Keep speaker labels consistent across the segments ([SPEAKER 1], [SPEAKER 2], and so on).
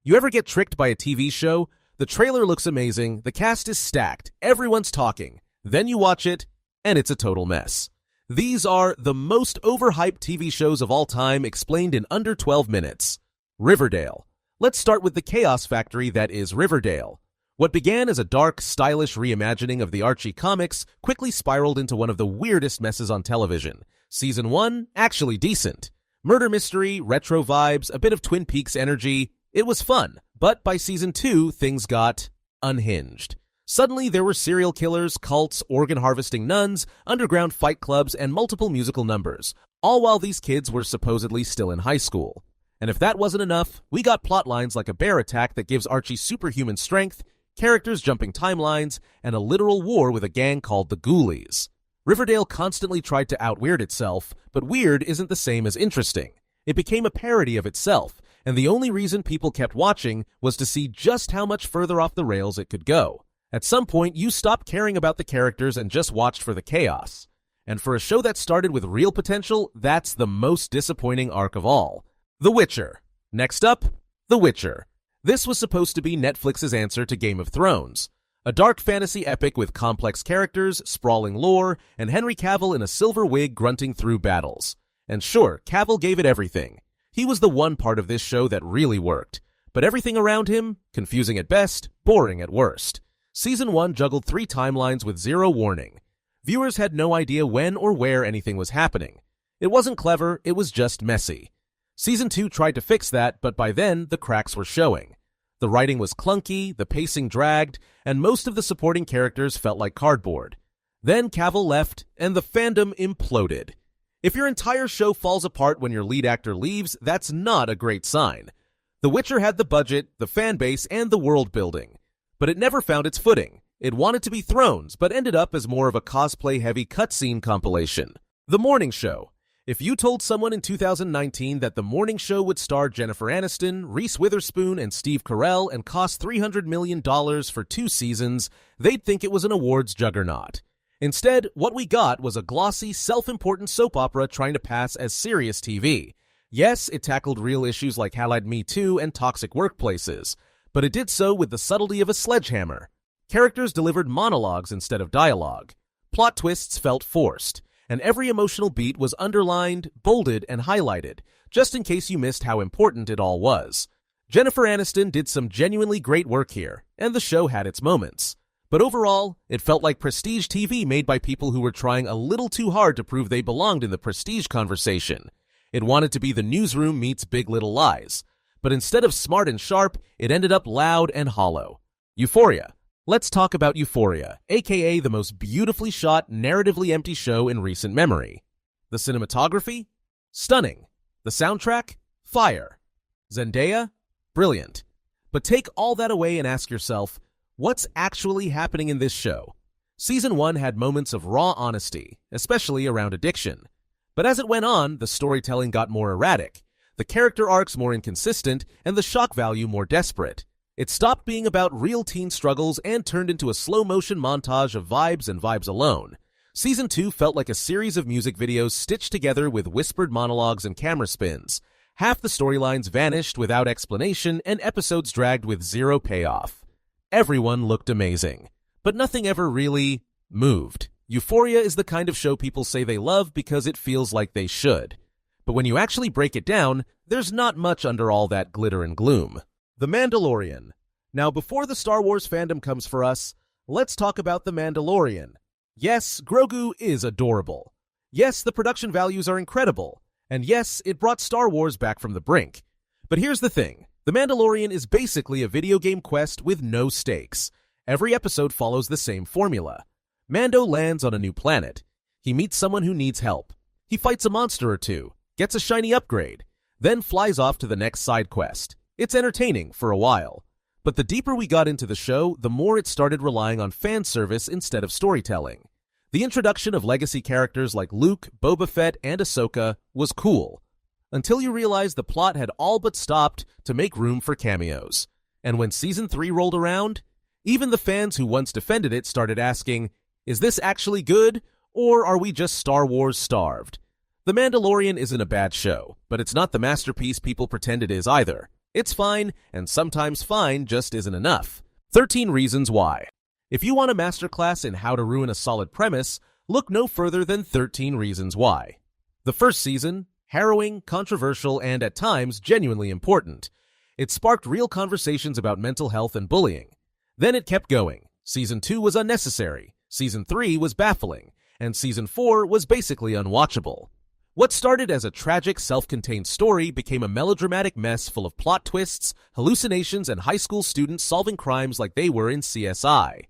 [SPEAKER 1] You ever get tricked by a TV show? The trailer looks amazing, the cast is stacked, everyone's talking. Then you watch it, and it's a total mess. These are the most overhyped TV shows of all time, explained in under 12 minutes. Riverdale. Let's start with the chaos factory that is Riverdale. What began as a dark, stylish reimagining of the Archie comics quickly spiraled into one of the weirdest messes on television. Season 1, actually decent. Murder mystery, retro vibes, a bit of Twin Peaks energy. It was fun, but by Season 2, things got unhinged. Suddenly, there were serial killers, cults, organ-harvesting nuns, underground fight clubs, and multiple musical numbers, all while these kids were supposedly still in high school. And if that wasn't enough, we got plot lines like a bear attack that gives Archie superhuman strength, characters jumping timelines, and a literal war with a gang called the Ghoulies. Riverdale constantly tried to out-weird itself, but weird isn't the same as interesting. It became a parody of itself, and the only reason people kept watching was to see just how much further off the rails it could go. At some point, you stopped caring about the characters and just watched for the chaos. And for a show that started with real potential, that's the most disappointing arc of all. The Witcher. Next up, The Witcher. This was supposed to be Netflix's answer to Game of Thrones. A dark fantasy epic with complex characters, sprawling lore, and Henry Cavill in a silver wig grunting through battles. And sure, Cavill gave it everything. He was the one part of this show that really worked. But everything around him, confusing at best, boring at worst. Season 1 juggled 3 timelines with zero warning. Viewers had no idea when or where anything was happening. It wasn't clever, it was just messy. Season 2 tried to fix that, but by then, the cracks were showing. The writing was clunky, the pacing dragged, and most of the supporting characters felt like cardboard. Then Cavill left, and the fandom imploded. If your entire show falls apart when your lead actor leaves, that's not a great sign. The Witcher had the budget, the fan base, and the world building. But it never found its footing. It wanted to be Thrones, but ended up as more of a cosplay-heavy cutscene compilation. The Morning Show. If you told someone in 2019 that The Morning Show would star Jennifer Aniston, Reese Witherspoon, and Steve Carell and cost $300 million for 2 seasons, they'd think it was an awards juggernaut. Instead, what we got was a glossy, self-important soap opera trying to pass as serious TV. Yes, it tackled real issues like Allied Me Too and toxic workplaces, but it did so with the subtlety of a sledgehammer. Characters delivered monologues instead of dialogue. Plot twists felt forced, and every emotional beat was underlined, bolded, and highlighted, just in case you missed how important it all was. Jennifer Aniston did some genuinely great work here, and the show had its moments. But overall, it felt like prestige TV made by people who were trying a little too hard to prove they belonged in the prestige conversation. It wanted to be The Newsroom meets Big Little Lies, but instead of smart and sharp, it ended up loud and hollow. Euphoria. Let's talk about Euphoria, aka the most beautifully shot, narratively empty show in recent memory. The cinematography? Stunning. The soundtrack? Fire. Zendaya? Brilliant. But take all that away and ask yourself, what's actually happening in this show? Season 1 had moments of raw honesty, especially around addiction. But as it went on, the storytelling got more erratic, the character arcs more inconsistent, and the shock value more desperate. It stopped being about real teen struggles and turned into a slow-motion montage of vibes and vibes alone. Season 2 felt like a series of music videos stitched together with whispered monologues and camera spins. Half the storylines vanished without explanation, and episodes dragged with zero payoff. Everyone looked amazing, but nothing ever really moved. Euphoria is the kind of show people say they love because it feels like they should. But when you actually break it down, there's not much under all that glitter and gloom. The Mandalorian. Now, before the Star Wars fandom comes for us, let's talk about The Mandalorian. Yes, Grogu is adorable. Yes, the production values are incredible. And yes, it brought Star Wars back from the brink. But here's the thing. The Mandalorian is basically a video game quest with no stakes. Every episode follows the same formula. Mando lands on a new planet. He meets someone who needs help. He fights a monster or two, gets a shiny upgrade, then flies off to the next side quest. It's entertaining for a while. But the deeper we got into the show, the more it started relying on fan service instead of storytelling. The introduction of legacy characters like Luke, Boba Fett, and Ahsoka was cool, until you realized the plot had all but stopped to make room for cameos. And when Season 3 rolled around, even the fans who once defended it started asking, is this actually good, or are we just Star Wars starved? The Mandalorian isn't a bad show, but it's not the masterpiece people pretend it is either. It's fine, and sometimes fine just isn't enough. 13 Reasons Why. If you want a masterclass in how to ruin a solid premise, look no further than 13 Reasons Why. The first season, harrowing, controversial, and at times genuinely important. It sparked real conversations about mental health and bullying. Then it kept going. Season 2 was unnecessary, Season 3 was baffling, and Season 4 was basically unwatchable. What started as a tragic, self-contained story became a melodramatic mess full of plot twists, hallucinations, and high school students solving crimes like they were in CSI.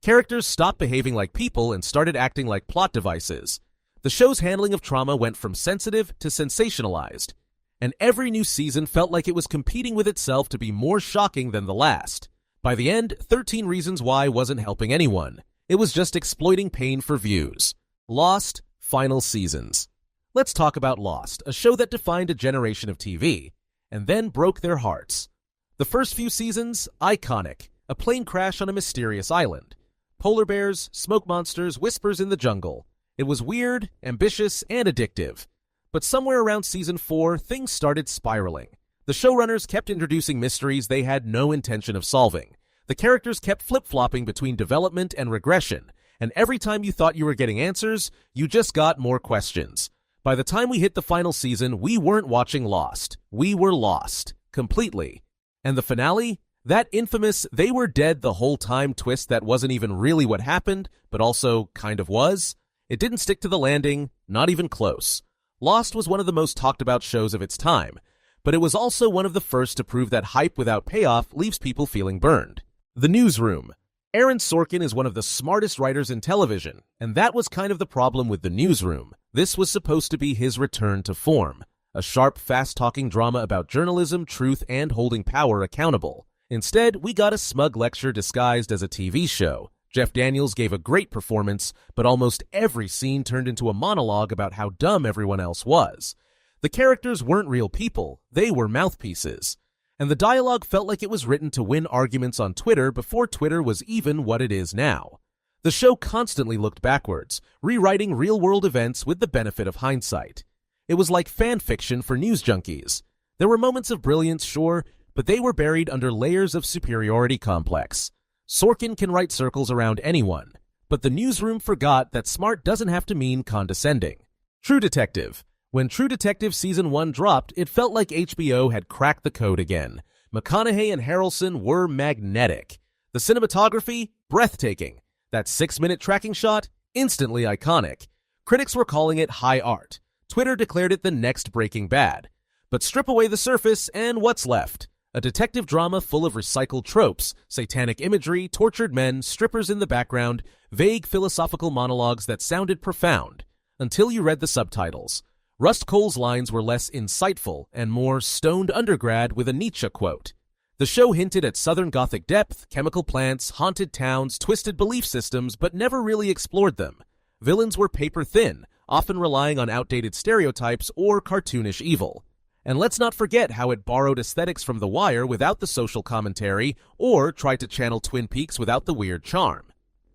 [SPEAKER 1] Characters stopped behaving like people and started acting like plot devices. The show's handling of trauma went from sensitive to sensationalized, and every new season felt like it was competing with itself to be more shocking than the last. By the end, 13 Reasons Why wasn't helping anyone. It was just exploiting pain for views. Lost, final seasons. Let's talk about Lost, a show that defined a generation of TV, and then broke their hearts. The first few seasons, iconic. A plane crash on a mysterious island. Polar bears, smoke monsters, whispers in the jungle. It was weird, ambitious, and addictive. But somewhere around Season 4, things started spiraling. The showrunners kept introducing mysteries they had no intention of solving. The characters kept flip-flopping between development and regression, and every time you thought you were getting answers, you just got more questions. By the time we hit the final season, we weren't watching Lost. We were lost. Completely. And the finale? That infamous "they were dead the whole time" twist that wasn't even really what happened, but also kind of was. It didn't stick to the landing, not even close. Lost was one of the most talked about shows of its time, but it was also one of the first to prove that hype without payoff leaves people feeling burned. The Newsroom. Aaron Sorkin is one of the smartest writers in television, and that was kind of the problem with The Newsroom. This was supposed to be his return to form. A sharp, fast-talking drama about journalism, truth, and holding power accountable. Instead, we got a smug lecture disguised as a TV show. Jeff Daniels gave a great performance, but almost every scene turned into a monologue about how dumb everyone else was. The characters weren't real people, they were mouthpieces. And the dialogue felt like it was written to win arguments on Twitter before Twitter was even what it is now. The show constantly looked backwards, rewriting real-world events with the benefit of hindsight. It was like fan fiction for news junkies. There were moments of brilliance, sure, but they were buried under layers of superiority complex. Sorkin can write circles around anyone, but The Newsroom forgot that smart doesn't have to mean condescending. True Detective. When True Detective Season 1 dropped, it felt like HBO had cracked the code again. McConaughey and Harrelson were magnetic. The cinematography, breathtaking. That 6-minute tracking shot, instantly iconic. Critics were calling it high art. Twitter declared it the next Breaking Bad. But strip away the surface, and what's left? A detective drama full of recycled tropes, satanic imagery, tortured men, strippers in the background, vague philosophical monologues that sounded profound. Until you read the subtitles. Rust Cohle's lines were less insightful and more stoned undergrad with a Nietzsche quote. The show hinted at Southern Gothic depth, chemical plants, haunted towns, twisted belief systems, but never really explored them. Villains were paper thin, often relying on outdated stereotypes or cartoonish evil. And let's not forget how it borrowed aesthetics from The Wire without the social commentary, or tried to channel Twin Peaks without the weird charm.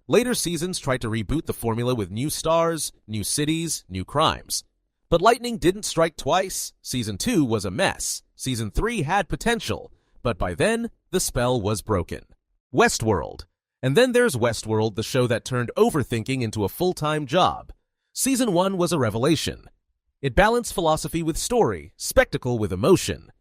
[SPEAKER 1] Later seasons tried to reboot the formula with new stars, new cities, new crimes. But lightning didn't strike twice. Season 2 was a mess. Season 3 had potential, but by then, the spell was broken. Westworld. And then there's Westworld, the show that turned overthinking into a full-time job. Season 1 was a revelation. It balanced philosophy with story, spectacle with emotion.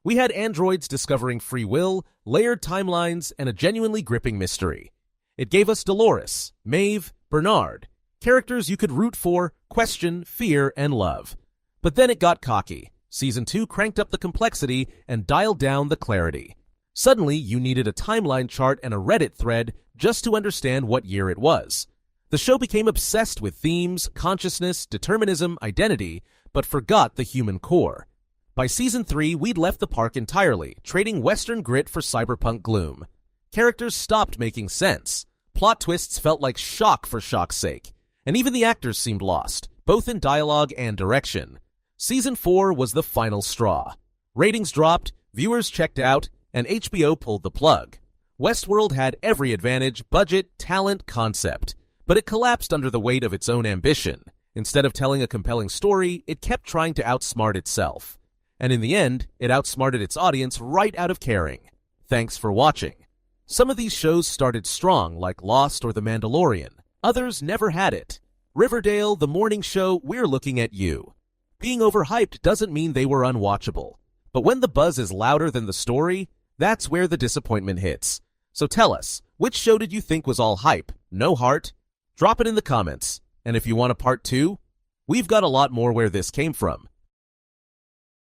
[SPEAKER 1] We had androids discovering free will, layered timelines, and a genuinely gripping mystery. It gave us Dolores, Maeve, Bernard, characters you could root for, question, fear, and love. But then it got cocky. Season 2 cranked up the complexity and dialed down the clarity. Suddenly, you needed a timeline chart and a Reddit thread just to understand what year it was. The show became obsessed with themes, consciousness, determinism, identity, but forgot the human core. By Season 3, we'd left the park entirely, trading Western grit for cyberpunk gloom. Characters stopped making sense. Plot twists felt like shock for shock's sake. And even the actors seemed lost, both in dialogue and direction. Season 4 was the final straw. Ratings dropped, viewers checked out, and HBO pulled the plug. Westworld had every advantage, budget, talent, concept. But it collapsed under the weight of its own ambition. Instead of telling a compelling story, it kept trying to outsmart itself. And in the end, it outsmarted its audience right out of caring. Thanks for watching. Some of these shows started strong, like Lost or The Mandalorian. Others never had it. Riverdale, The Morning Show, we're looking at you. Being overhyped doesn't mean they were unwatchable. But when the buzz is louder than the story, that's where the disappointment hits. So tell us, which show did you think was all hype, no heart? Drop it in the comments. And if you want a part 2, we've got a lot more where this came from.